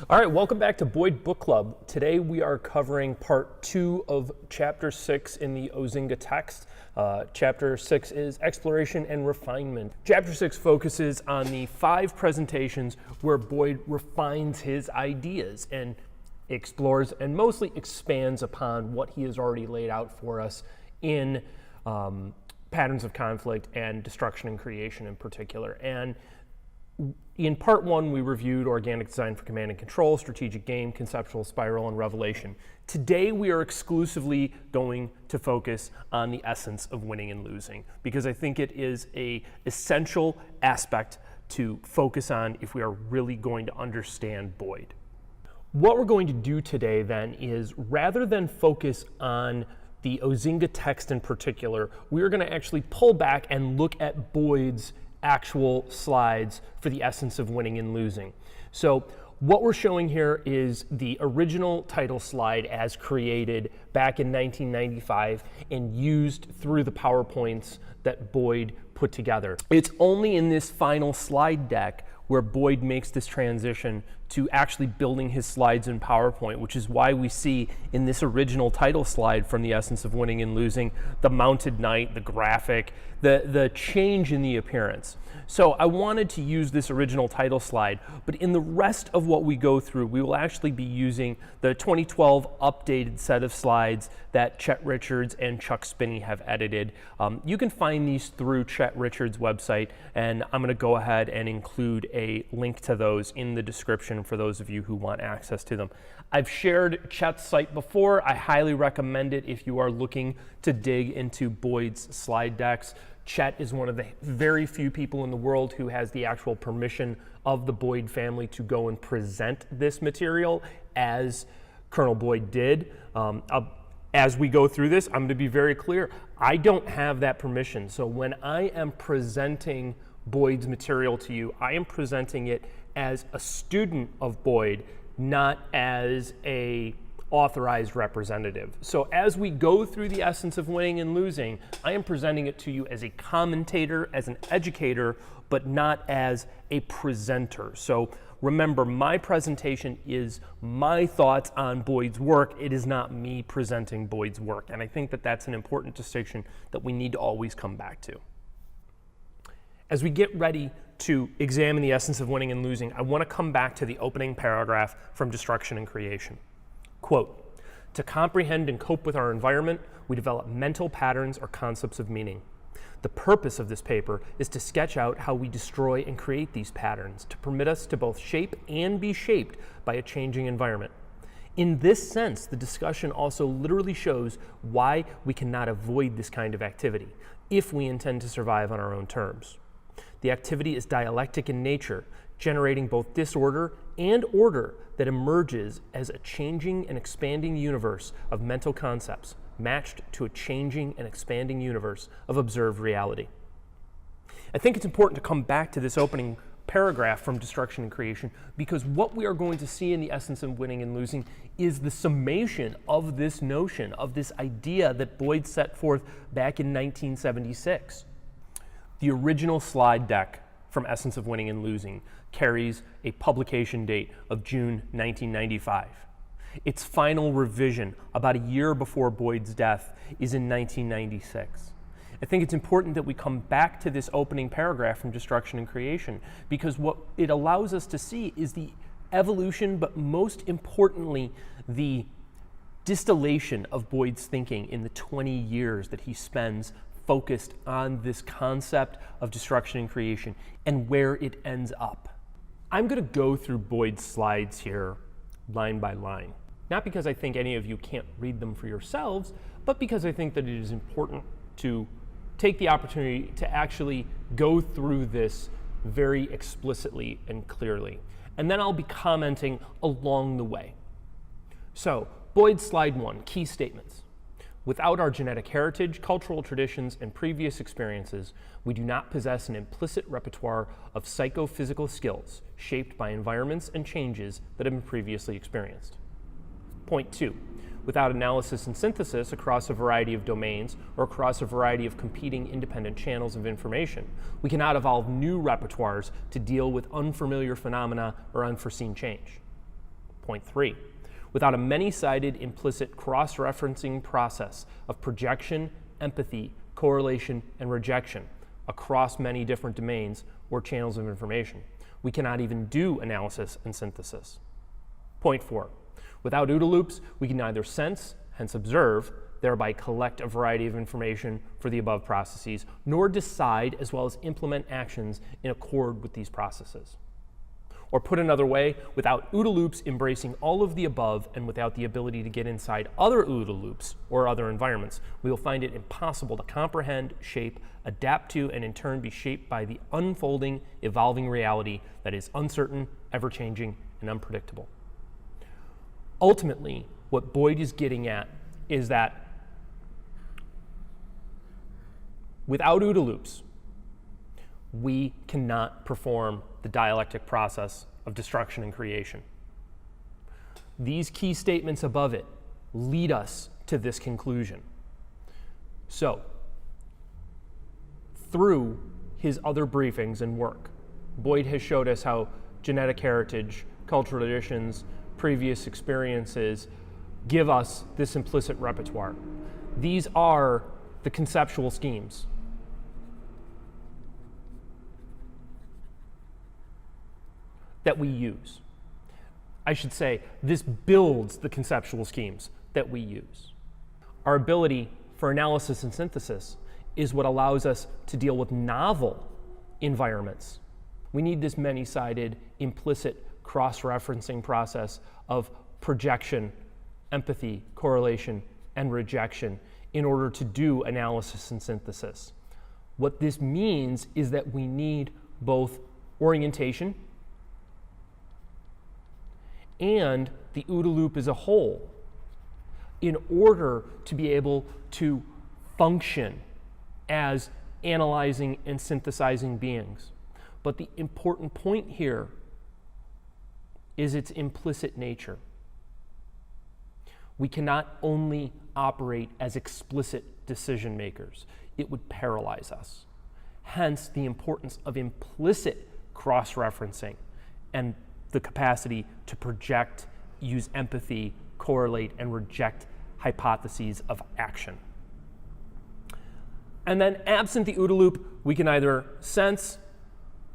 All right, welcome back to Boyd Book Club. Today we are covering part 2 of chapter 6 in the Osinga text. Chapter 6 is exploration and refinement. Chapter 6 focuses on the 5 presentations where Boyd refines his ideas and explores and mostly expands upon what he has already laid out for us in patterns of conflict and destruction and creation in particular. And in part 1, we reviewed organic design for command and control, strategic game, conceptual spiral, and revelation. Today, we are exclusively going to focus on the essence of winning and losing, because I think it is an essential aspect to focus on if we are really going to understand Boyd. What we're going to do today, then, is rather than focus on the Osinga text in particular, we are going to actually pull back and look at Boyd's actual slides for the essence of winning and losing. So what we're showing here is the original title slide as created back in 1995 and used through the PowerPoints that Boyd put together. It's only in this final slide deck where Boyd makes this transition to actually building his slides in PowerPoint, which is why we see in this original title slide from The Essence of Winning and Losing, the mounted knight, the graphic, the change in the appearance. So I wanted to use this original title slide, but in the rest of what we go through, we will actually be using the 2012 updated set of slides that Chet Richards and Chuck Spinney have edited. You can find these through Chet Richards' website, and I'm going to go ahead and include a link to those in the description for those of you who want access to them. I've shared Chet's site before. I highly recommend it if you are looking to dig into Boyd's slide decks. Chet is one of the very few people in the world who has the actual permission of the Boyd family to go and present this material as Colonel Boyd did. As we go through this, I'm going to be very clear. I don't have that permission. So when I am presenting Boyd's material to you, I am presenting it as a student of Boyd, not as a authorized representative. So as we go through the essence of winning and losing, I am presenting it to you as a commentator, as an educator, but not as a presenter. So remember, my presentation is my thoughts on Boyd's work. It is not me presenting Boyd's work. And I think that that's an important distinction that we need to always come back to. As we get ready to examine the essence of winning and losing, I want to come back to the opening paragraph from Destruction and Creation. Quote, "To comprehend and cope with our environment, we develop mental patterns or concepts of meaning. The purpose of this paper is to sketch out how we destroy and create these patterns to permit us to both shape and be shaped by a changing environment. In this sense, the discussion also literally shows why we cannot avoid this kind of activity if we intend to survive on our own terms. The activity is dialectic in nature, generating both disorder and order that emerges as a changing and expanding universe of mental concepts matched to a changing and expanding universe of observed reality." I think it's important to come back to this opening paragraph from Destruction and Creation, because what we are going to see in the essence of winning and losing is the summation of this notion, of this idea that Boyd set forth back in 1976. The original slide deck from Essence of Winning and Losing carries a publication date of June 1995. Its final revision, about a year before Boyd's death, is in 1996. I think it's important that we come back to this opening paragraph from Destruction and Creation, because what it allows us to see is the evolution, but most importantly, the distillation of Boyd's thinking in the 20 years that he spends focused on this concept of destruction and creation and where it ends up. I'm going to go through Boyd's slides here line by line, not because I think any of you can't read them for yourselves, but because I think that it is important to take the opportunity to actually go through this very explicitly and clearly. And then I'll be commenting along the way. So, Boyd's slide 1, key statements. Without our genetic heritage, cultural traditions, and previous experiences, we do not possess an implicit repertoire of psychophysical skills shaped by environments and changes that have been previously experienced. Point 2. Without analysis and synthesis across a variety of domains or across a variety of competing independent channels of information, we cannot evolve new repertoires to deal with unfamiliar phenomena or unforeseen change. Point 3, without a many-sided implicit cross-referencing process of projection, empathy, correlation, and rejection across many different domains or channels of information, we cannot even do analysis and synthesis. Point 4, without OODA loops, we can neither sense, hence observe, thereby collect a variety of information for the above processes, nor decide as well as implement actions in accord with these processes. Or put another way, without OODA loops embracing all of the above and without the ability to get inside other OODA loops or other environments, we will find it impossible to comprehend, shape, adapt to, and in turn be shaped by the unfolding, evolving reality that is uncertain, ever-changing, and unpredictable. Ultimately, what Boyd is getting at is that without OODA loops, we cannot perform the dialectic process of destruction and creation. These key statements above it lead us to this conclusion. So, through his other briefings and work, Boyd has showed us how genetic heritage, cultural traditions, previous experiences give us this implicit repertoire. These are the conceptual schemes. That we use. I should say, this builds the conceptual schemes that we use. Our ability for analysis and synthesis is what allows us to deal with novel environments. We need this many-sided, implicit cross-referencing process of projection, empathy, correlation, and rejection in order to do analysis and synthesis. What this means is that we need both orientation and the OODA loop as a whole in order to be able to function as analyzing and synthesizing beings. But the important point here is its implicit nature. We cannot only operate as explicit decision makers. It would paralyze us. Hence the importance of implicit cross-referencing and the capacity to project, use empathy, correlate, and reject hypotheses of action. And then absent the OODA loop, we can either sense,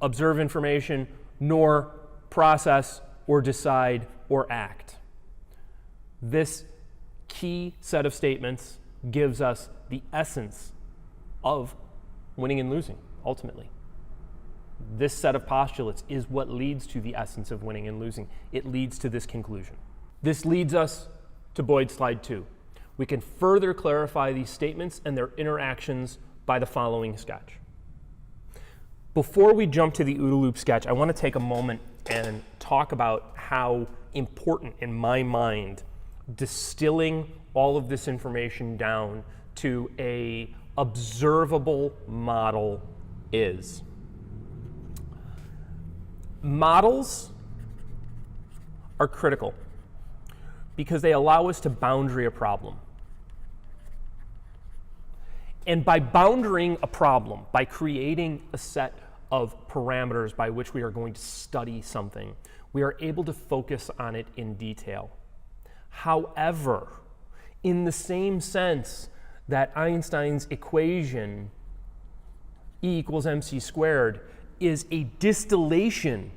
observe information, nor process or decide or act. This key set of statements gives us the essence of winning and losing, ultimately. This set of postulates is what leads to the essence of winning and losing. It leads to this conclusion. This leads us to Boyd's slide 2. We can further clarify these statements and their interactions by the following sketch. Before we jump to the OODA loop sketch, I want to take a moment and talk about how important, in my mind, distilling all of this information down to a observable model is. Models are critical because they allow us to boundary a problem. And by boundarying a problem, by creating a set of parameters by which we are going to study something, we are able to focus on it in detail. However, in the same sense that Einstein's equation, E equals mc squared, is a distillation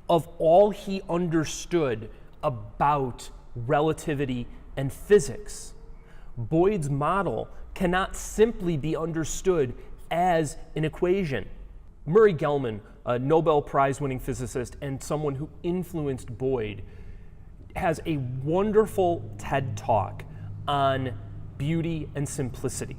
of all he understood about relativity and physics, Boyd's model cannot simply be understood as an equation. Murray Gell-Mann, a Nobel Prize-winning physicist and someone who influenced Boyd, has a wonderful TED Talk on beauty and simplicity.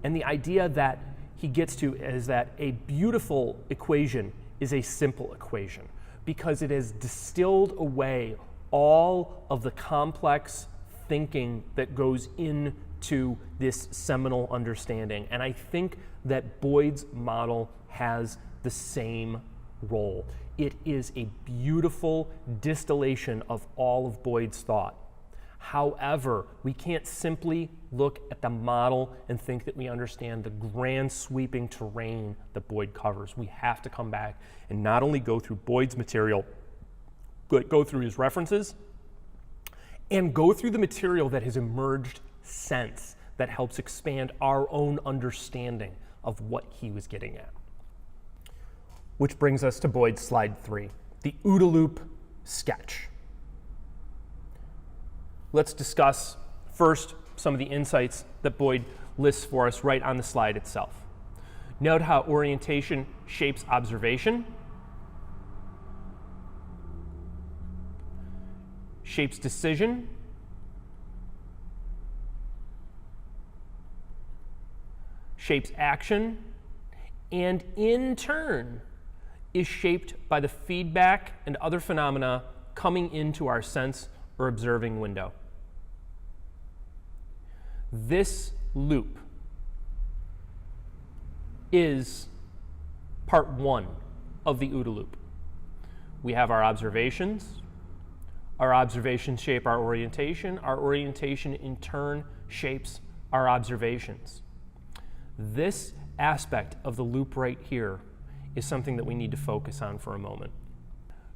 And the idea that he gets to is that a beautiful equation is a simple equation because it has distilled away all of the complex thinking that goes into this seminal understanding. And I think that Boyd's model has the same role. It is a beautiful distillation of all of Boyd's thought. However, we can't simply look at the model and think that we understand the grand sweeping terrain that Boyd covers. We have to come back and not only go through Boyd's material, but go through his references and go through the material that has emerged since that helps expand our own understanding of what he was getting at. Which brings us to Boyd's slide 3, the OODA loop sketch. Let's discuss first some of the insights that Boyd lists for us right on the slide itself. Note how orientation shapes observation, shapes decision, shapes action, and in turn is shaped by the feedback and other phenomena coming into our sense or observing window. This loop is part 1 of the OODA loop. We have our observations shape our orientation in turn shapes our observations. This aspect of the loop right here is something that we need to focus on for a moment.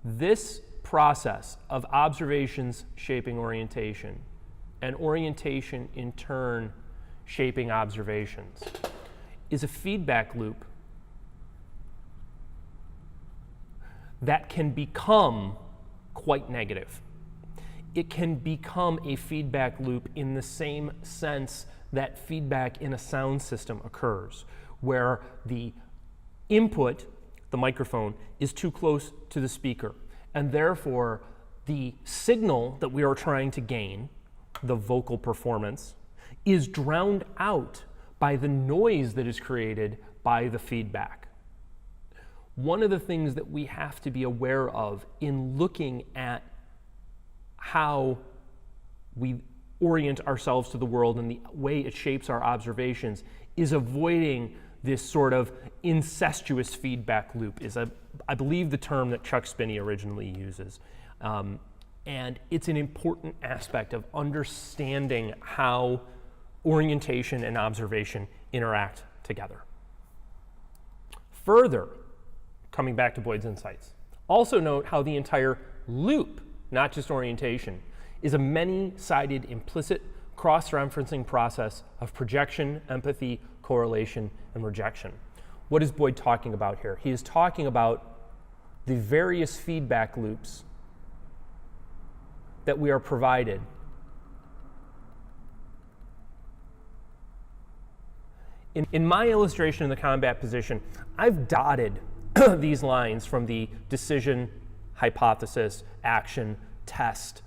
This process of observations shaping orientation and orientation in turn shaping observations is a feedback loop that can become quite negative. It can become a feedback loop in the same sense that feedback in a sound system occurs, where the input, the microphone, is too close to the speaker, and therefore the signal that we are trying to gain, the vocal performance, is drowned out by the noise that is created by the feedback. One of the things that we have to be aware of in looking at how we orient ourselves to the world and the way it shapes our observations is avoiding this sort of incestuous feedback loop, is I believe the term that Chuck Spinney originally uses. And it's an important aspect of understanding how orientation and observation interact together. Further, coming back to Boyd's insights, also note how the entire loop, not just orientation, is a many-sided implicit cross-referencing process of projection, empathy, correlation, and rejection. What is Boyd talking about here? He is talking about the various feedback loops that we are provided in my illustration in the combat position. I've dotted these lines from the decision, hypothesis, action, test,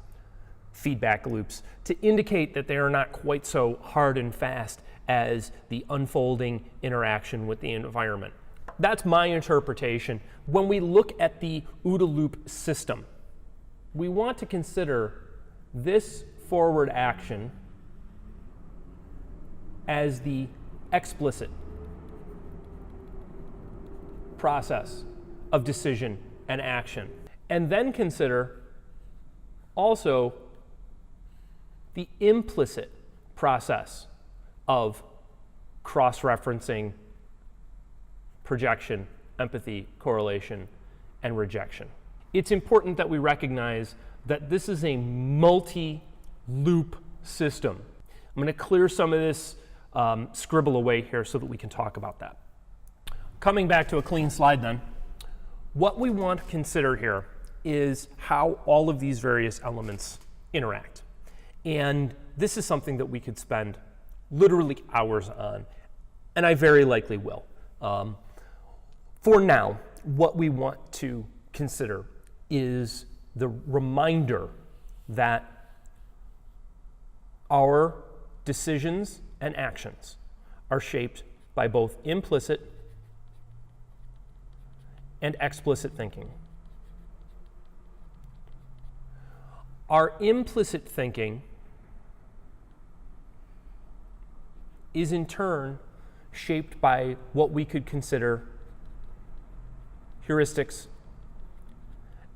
feedback loops to indicate that they are not quite so hard and fast as the unfolding interaction with the environment. That's my interpretation. When we look at the OODA loop system, we want to consider this forward action as the explicit process of decision and action, and then consider also the implicit process of cross-referencing, projection, empathy, correlation, and rejection. It's important that we recognize that this is a multi-loop system. I'm going to clear some of this scribble away here so that we can talk about that. Coming back to a clean slide then, what we want to consider here is how all of these various elements interact. And this is something that we could spend literally hours on, and I very likely will. For now, what we want to consider is the reminder that our decisions and actions are shaped by both implicit and explicit thinking. Our implicit thinking is in turn shaped by what we could consider heuristics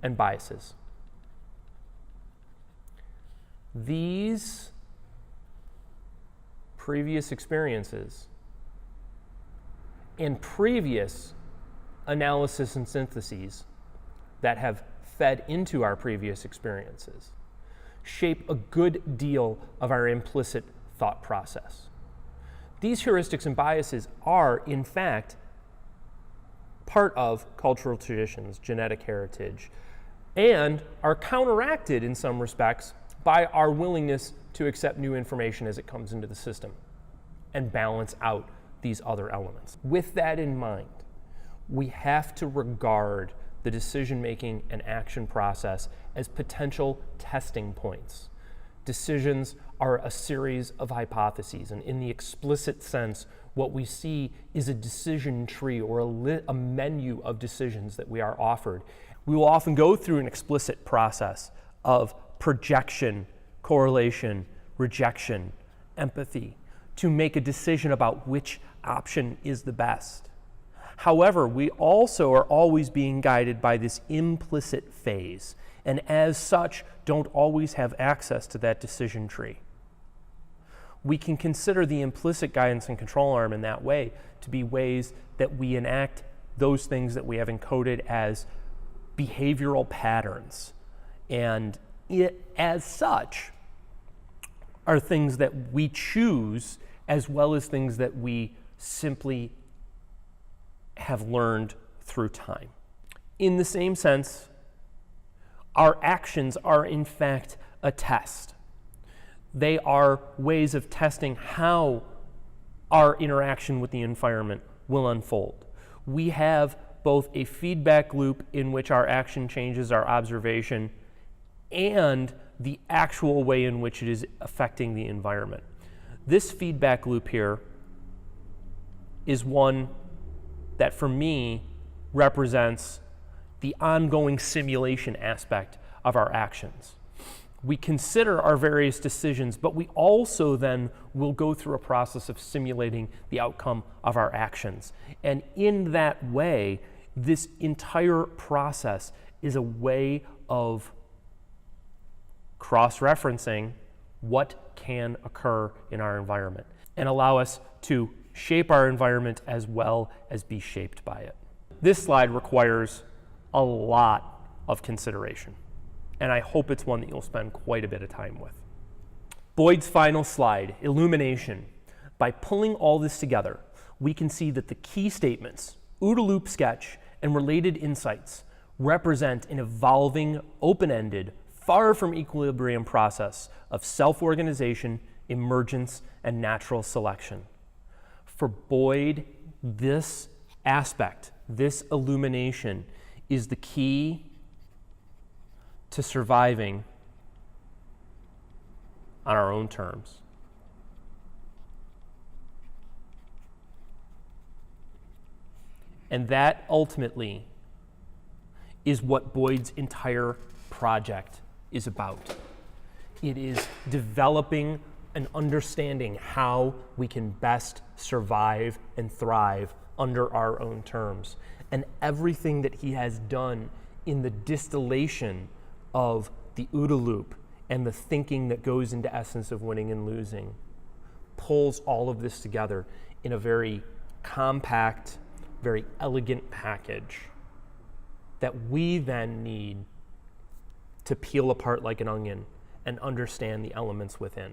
and biases. These previous experiences and previous analysis and syntheses that have fed into our previous experiences shape a good deal of our implicit thought process. These heuristics and biases are, in fact, part of cultural traditions, genetic heritage, and are counteracted in some respects by our willingness to accept new information as it comes into the system and balance out these other elements. With that in mind, we have to regard the decision-making and action process as potential testing points. Decisions are a series of hypotheses, and in the explicit sense, what we see is a decision tree or a menu of decisions that we are offered. We will often go through an explicit process of projection, correlation, rejection, empathy, to make a decision about which option is the best. However, we also are always being guided by this implicit phase, and as such, don't always have access to that decision tree. We can consider the implicit guidance and control arm in that way to be ways that we enact those things that we have encoded as behavioral patterns, and it, as such, are things that we choose as well as things that we simply have learned through time. In the same sense, our actions are in fact a test. They are ways of testing how our interaction with the environment will unfold. We have both a feedback loop in which our action changes our observation and the actual way in which it is affecting the environment. This feedback loop here is one that for me represents the ongoing simulation aspect of our actions. We consider our various decisions, but we also then will go through a process of simulating the outcome of our actions. And in that way, this entire process is a way of cross-referencing what can occur in our environment and allow us to shape our environment as well as be shaped by it. This slide requires a lot of consideration, and I hope it's one that you'll spend quite a bit of time with. Boyd's final slide, illumination. By pulling all this together, we can see that the key statements, OODA loop sketch, and related insights represent an evolving, open-ended, far from equilibrium process of self-organization, emergence, and natural selection. For Boyd, this aspect, this illumination, is the key to surviving on our own terms. And that ultimately is what Boyd's entire project is about. It is developing and understanding how we can best survive and thrive under our own terms. And everything that he has done in the distillation of the OODA loop and the thinking that goes into essence of winning and losing pulls all of this together in a very compact, very elegant package that we then need to peel apart like an onion and understand the elements within,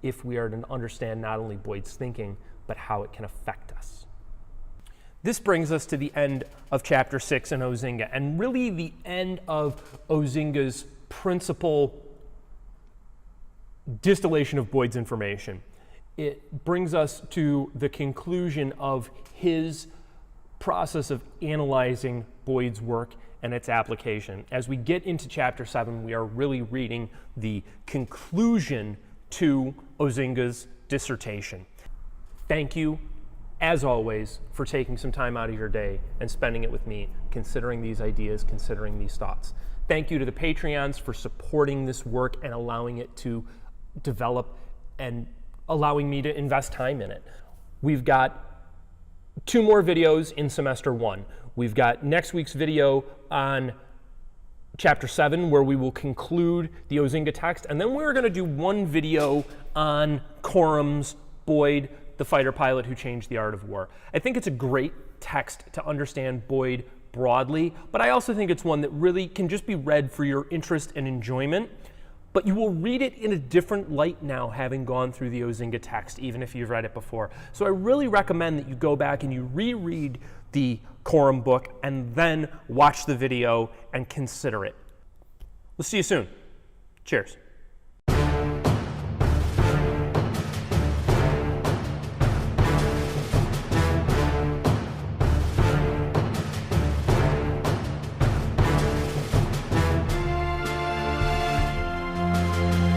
if we are to understand not only Boyd's thinking, but how it can affect us. This brings us to the end of Chapter 6 in Osinga, and really the end of Osinga's principal distillation of Boyd's information. It brings us to the conclusion of his process of analyzing Boyd's work and its application. As we get into Chapter 7, we are really reading the conclusion to Osinga's dissertation. Thank you, as always, for taking some time out of your day and spending it with me, considering these ideas, considering these thoughts. Thank you to the Patreons for supporting this work and allowing it to develop and allowing me to invest time in it. We've got 2 more videos in semester 1. We've got next week's video on Chapter 7, where we will conclude the Osinga text, and then we're going to do 1 video on Corum's Boyd, the fighter pilot who changed the art of war. I think it's a great text to understand Boyd broadly, but I also think it's one that really can just be read for your interest and enjoyment. but you will read it in a different light now, having gone through the Osinga text, even if you've read it before. So I really recommend that you go back and you reread the Quorum book and then watch the video and consider it. We'll see you soon. Cheers.